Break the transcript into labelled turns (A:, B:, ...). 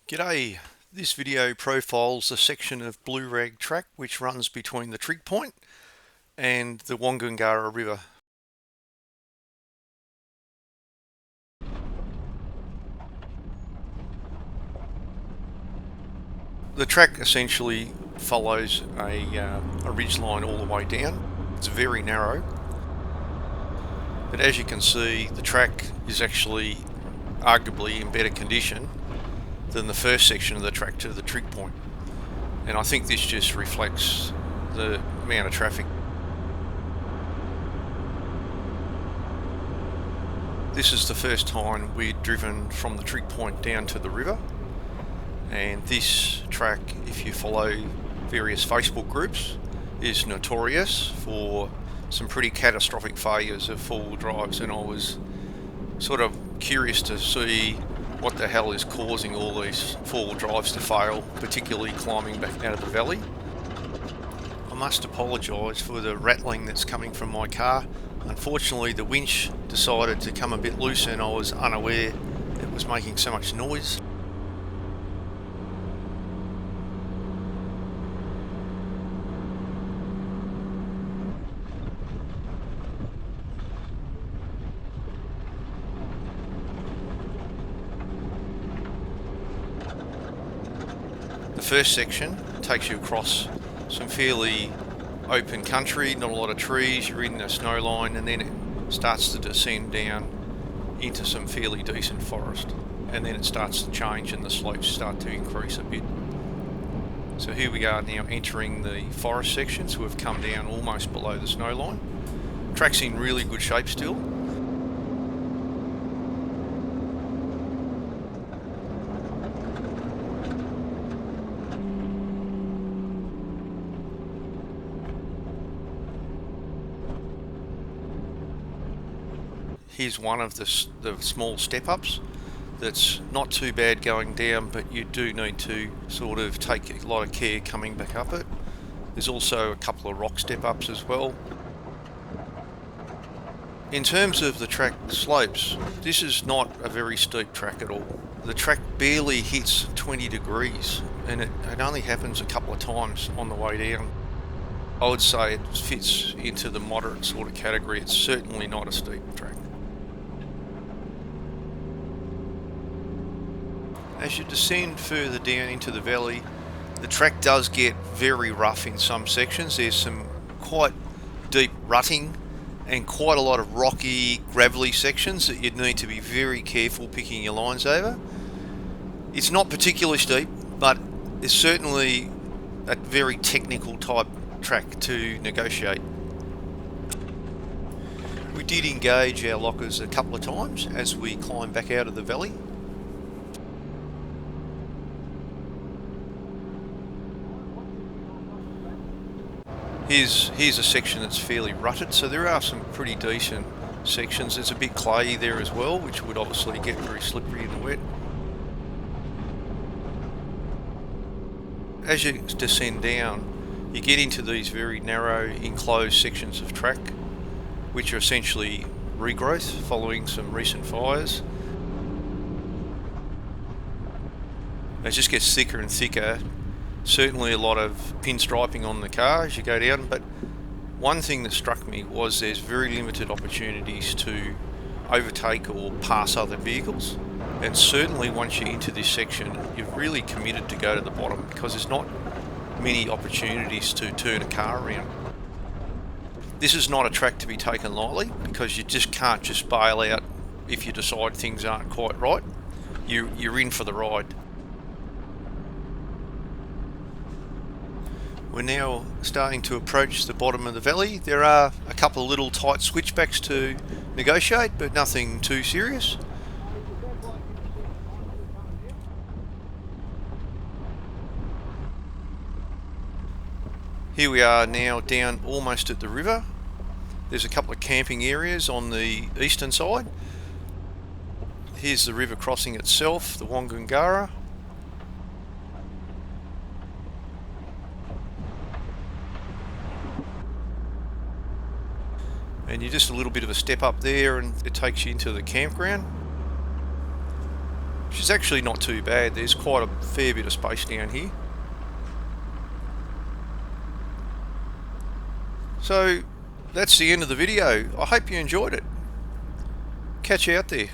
A: G'day, this video profiles a section of blue rag track which runs between the Trig Point and the Wongungarra River. The track essentially follows a ridgeline all the way down. It's very narrow, but as you can see the track is actually arguably in better condition than the first section of the track to the Trig Point, and I think this just reflects the amount of traffic. This is the first time we'd driven from the Trig Point down to the river, and this track, if you follow various Facebook groups, is notorious for some pretty catastrophic failures of four-wheel drives, and I was sort of curious to see what the hell is causing all these four-wheel drives to fail, particularly climbing back out of the valley. I must apologise for the rattling that's coming from my car. Unfortunately, the winch decided to come a bit loose and I was unaware it was making so much noise. The first section takes you across some fairly open country, not a lot of trees, you're in the snow line, and then it starts to descend down into some fairly decent forest, and then it starts to change and the slopes start to increase a bit. So here we are now entering the forest section, so we've come down almost below the snow line. Track's in really good shape still. Here's one of the small step-ups that's not too bad going down, but you do need to sort of take a lot of care coming back up it. There's also a couple of rock step-ups as well. In terms of the track slopes, this is not a very steep track at all. The track barely hits 20 degrees, and it only happens a couple of times on the way down. I would say it fits into the moderate sort of category. It's certainly not a steep track. As you descend further down into the valley, the track does get very rough in some sections. There's some quite deep rutting and quite a lot of rocky, gravelly sections that you'd need to be very careful picking your lines over. It's not particularly steep, but it's certainly a very technical type track to negotiate. We did engage our lockers a couple of times as we climbed back out of the valley. Here's a section that's fairly rutted, so there are some pretty decent sections. There's a bit clayey there as well, which would obviously get very slippery in the wet. As you descend down, you get into these very narrow enclosed sections of track, which are essentially regrowth following some recent fires. It just gets thicker and thicker. Certainly a lot of pinstriping on the car as you go down, but one thing that struck me was there's very limited opportunities to overtake or pass other vehicles, and certainly once you're into this section you're really committed to go to the bottom because there's not many opportunities to turn a car around. This is not a track to be taken lightly because you just can't just bail out if you decide things aren't quite right. You're in for the ride. We're now starting to approach the bottom of the valley. There are a couple of little tight switchbacks to negotiate, but nothing too serious. Here we are now down almost at the river. There's a couple of camping areas on the eastern side. Here's the river crossing itself, the Wongungarra. And you're just a little bit of a step up there and it takes you into the campground. which is actually not too bad. There's quite a fair bit of space down here. So that's the end of the video. I hope you enjoyed it. Catch you out there.